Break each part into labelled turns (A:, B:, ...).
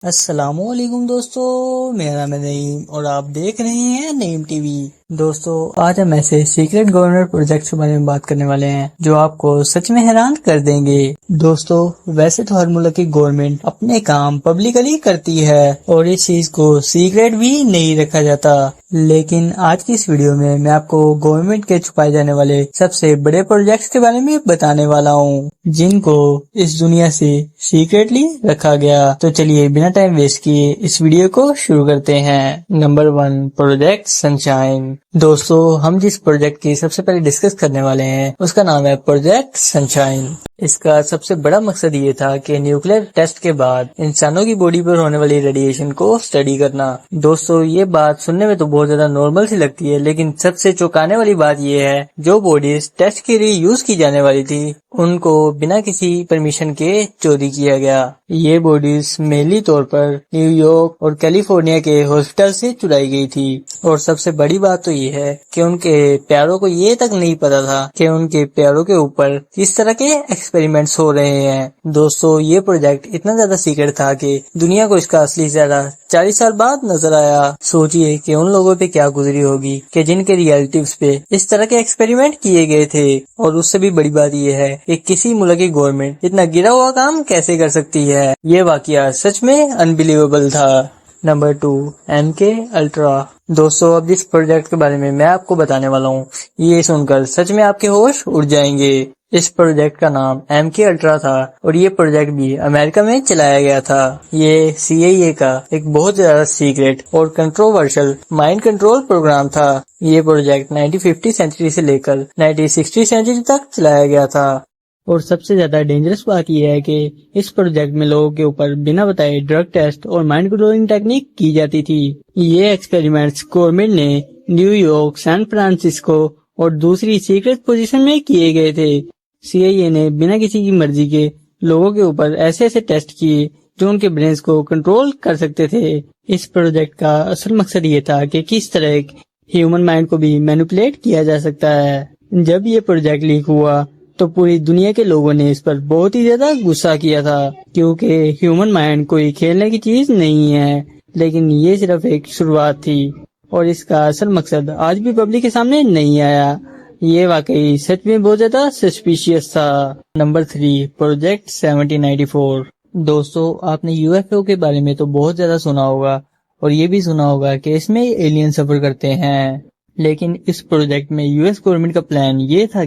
A: السلام علیکم دوستو، میرا نام ہے نعیم اور آپ دیکھ رہے ہیں نعیم ٹی وی۔ دوستو آج ہم ایسے سیکرٹ گورنر پروجیکٹ کے بارے میں بات کرنے والے ہیں جو آپ کو سچ میں حیران کر دیں گے۔ دوستو ویسے تو ہر ملک کی گورنمنٹ اپنے کام پبلکلی کرتی ہے اور اس چیز کو سیکرٹ بھی نہیں رکھا جاتا، لیکن آج کی اس ویڈیو میں آپ کو گورنمنٹ کے چھپائے جانے والے سب سے بڑے پروجیکٹس کے بارے میں بتانے والا ہوں جن کو اس دنیا سے سیکرٹلی رکھا گیا۔ تو چلیے بنا ٹائم ویسٹ کیے اس ویڈیو کو شروع کرتے ہیں۔ Number 1، project Sunshine. دوستو ہم جس پروجیکٹ کی سب سے پہلے ڈسکس کرنے والے ہیں اس کا نام ہے پروجیکٹ سنشائن۔ اس کا سب سے بڑا مقصد یہ تھا کہ نیوکلیر ٹیسٹ کے بعد انسانوں کی باڈی پر ہونے والی ریڈیشن کو اسٹڈی کرنا۔ دوستو یہ بات سننے میں تو بہت زیادہ نارمل سی لگتی ہے، لیکن سب سے چونکانے والی بات یہ ہے جو باڈیز ٹیسٹ کے لیے یوز کی جانے والی تھی ان کو بنا کسی پرمیشن کے چوری کیا گیا۔ یہ باڈیز مینلی طور پر نیو یارک اور کیلیفورنیا کے ہاسپٹل سے چرائی گئی تھی، اور سب سے بڑی بات تو یہ ہے کہ ان کے پیاروں کو یہ تک نہیں پتا تھا کہ ان کے پیاروں کے اوپر کس طرح کے ایکسپیریمنٹس ہو رہے ہیں۔ دوستو یہ پروجیکٹ اتنا زیادہ سیکرٹ تھا کہ دنیا کو اس کا اصلی زیادہ 40 سال بعد نظر آیا۔ سوچئے کہ ان لوگوں پہ کیا گزری ہوگی کہ جن کے ریلیٹیوز پہ اس طرح کے ایکسپیریمنٹ کیے گئے تھے، اور اس سے بھی بڑی بات یہ ہے کہ کسی ملک کی گورنمنٹ اتنا گرا ہوا کام کیسے کر سکتی ہے۔ یہ واقعہ سچ میں انبلیویبل تھا۔ Number 2، MK ultra. دوستو اب جس پروجیکٹ کے بارے میں آپ کو بتانے والا ہوں یہ سن کر سچ میں آپ کے ہوش اڑ جائیں گے۔ اس پروجیکٹ کا نام MK الٹرا تھا اور یہ پروجیکٹ بھی امریکہ میں چلایا گیا تھا۔ یہ CIA کا ایک بہت زیادہ سیکرٹ اور کنٹروورشل مائنڈ کنٹرول پروگرام تھا۔ یہ پروجیکٹ 1950 سینچری سے لے کر 1960 سینچری تک چلایا گیا تھا، اور سب سے زیادہ ڈینجرس بات یہ ہے کہ اس پروجیکٹ میں لوگوں کے اوپر بنا بتائے ڈرگ ٹیسٹ اور مائنڈ کنٹرولنگ ٹیکنیک کی جاتی تھی۔ یہ ایکسپیریمنٹس گورنمنٹ نے نیو یارک، سان فرانسسکو اور دوسری سیکرٹ پوزیشن میں کیے گئے تھے۔ CIA نے بنا کسی کی مرضی کے لوگوں کے اوپر ایسے ٹیسٹ کیے جو ان کے برینز کو کنٹرول کر سکتے تھے۔ اس پروجیکٹ کا اصل مقصد یہ تھا کہ کس طرح ہیومن مائنڈ کو بھی مینیپولیٹ کیا جا سکتا ہے۔ جب یہ پروجیکٹ لیک ہوا تو پوری دنیا کے لوگوں نے اس پر بہت ہی زیادہ غصہ کیا تھا، کیونکہ ہیومن مائنڈ کوئی کھیلنے کی چیز نہیں ہے، لیکن یہ صرف ایک شروعات تھی اور اس کا اصل مقصد آج بھی پبلک کے سامنے نہیں آیا۔ یہ واقعی سچ میں بہت زیادہ سسپیشیس تھا۔ Number 3، project 1794۔ دوستو آپ نے UFO کے بارے میں تو بہت زیادہ سنا ہوگا اور یہ بھی سنا ہوگا کہ اس میں ایلین سفر کرتے ہیں، لیکن اس پروجیکٹ میں US گورنمنٹ کا پلان یہ تھا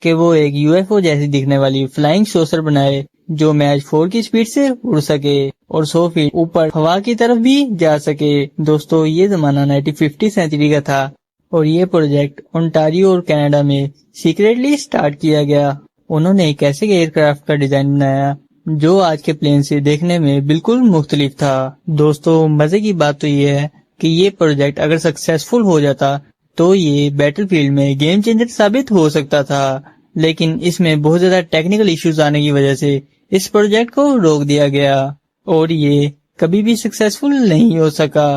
A: کہ وہ ایک UFO جیسی دکھنے والی فلائنگ سوسر بنائے جو میچ 4 کی سپیڈ سے اڑ سکے اور 100 فیٹ اوپر ہوا کی طرف بھی جا سکے۔ دوستو یہ زمانہ 1950 سینچری کا تھا اور یہ پروجیکٹ اونٹاریو اور کینیڈا میں سیکریٹلی سٹارٹ کیا گیا۔ انہوں نے ایک ایسے ایئر کرافٹ کا ڈیزائن بنایا جو آج کے پلین سے دیکھنے میں بالکل مختلف تھا۔ دوستو مزے کی بات تو یہ ہے کہ یہ پروجیکٹ اگر سکسیسفل ہو جاتا تو یہ بیٹل فیلڈ میں گیم چینجر ثابت ہو سکتا تھا، لیکن اس میں بہت زیادہ ٹیکنیکل ایشوز آنے کی وجہ سے اس پروجیکٹ کو روک دیا گیا اور یہ کبھی بھی سکسیسفل نہیں ہو سکا،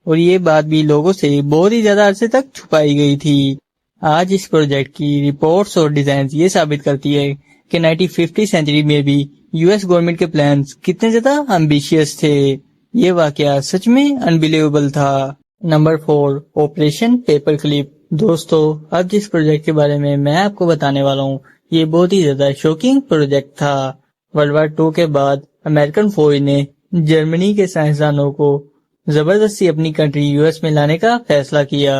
A: اور یہ بات بھی لوگوں سے بہت ہی زیادہ عرصے تک چھپائی گئی تھی۔ آج اس پروجیکٹ کی رپورٹس اور ڈیزائنز یہ ثابت کرتی ہے کہ 1950 سینچری میں بھی US گورنمنٹ کے پلانز کتنے زیادہ ایمبیشیس تھے۔ یہ واقعہ سچ میں انبلیویبل تھا۔ Number 4، operation paper clip. دوستو اب جس پروجیکٹ کے بارے میں آپ کو بتانے والا ہوں یہ بہت ہی زیادہ شوکنگ پروجیکٹ تھا۔ ورلڈ وار 2 کے بعد امریکن فوج نے جرمنی کے سائنسدانوں کو زبردستی اپنی کنٹری US میں لانے کا فیصلہ کیا۔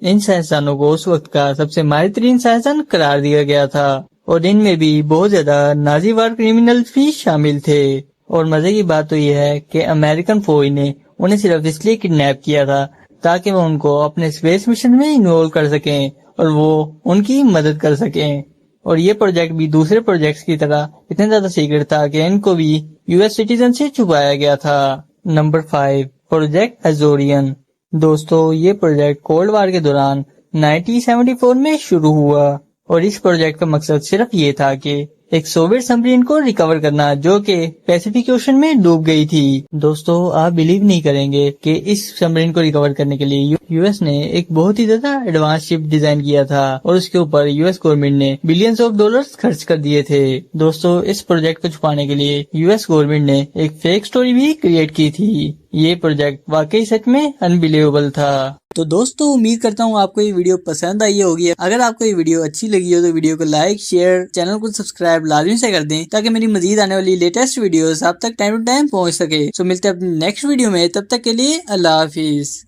A: ان سائنسدانوں کو اس وقت کا سب سے ماہر ترین سائنسدان قرار دیا گیا تھا، اور ان میں بھی بہت زیادہ نازی وار کرمنل بھی شامل تھے۔ اور مزے کی بات تو یہ ہے کہ امریکن فوج نے انہیں صرف اس لیے کڈنیپ کیا تھا تاکہ وہ ان کو اپنے اسپیس مشن میں انرول کر سکیں اور وہ ان کی مدد کر سکیں، اور یہ پروجیکٹ بھی دوسرے پروجیکٹس کی طرح اتنا زیادہ سیکرٹ تھا کہ ان کو بھی US سٹیزن سے چھپایا گیا تھا۔ Number 5، project Azorian. دوستو یہ پروجیکٹ کولڈ وار کے دوران 1974 میں شروع ہوا، اور اس پروجیکٹ کا مقصد صرف یہ تھا کہ ایک سوویت سبمرین کو ریکور کرنا جو کہ پیسیفک اوشن میں ڈوب گئی تھی۔ دوستو آپ بلیو نہیں کریں گے کہ اس سبمرین کو ریکور کرنے کے لیے یو ایس نے ایک بہت ہی زیادہ ایڈوانس شپ ڈیزائن کیا تھا اور اس کے اوپر یو ایس گورنمنٹ نے بلینز آف ڈالرز خرچ کر دیے تھے۔ دوستو اس پروجیکٹ کو چھپانے کے لیے یو ایس گورنمنٹ نے ایک فیک سٹوری بھی کریٹ کی تھی۔ یہ پروجیکٹ واقعی سچ میں انبلیویبل تھا۔ تو دوستو امید کرتا ہوں آپ کو یہ ویڈیو پسند آئی ہوگی۔ اگر آپ کو یہ ویڈیو اچھی لگی ہو تو ویڈیو کو لائک، شیئر، چینل کو سبسکرائب لازمی سے کر دیں تاکہ میری مزید آنے والی لیٹسٹ ویڈیوز آپ تک ٹائم ٹو ٹائم پہنچ سکے۔ ملتے ہیں اپنی نیکسٹ ویڈیو میں، تب تک کے لیے اللہ حافظ۔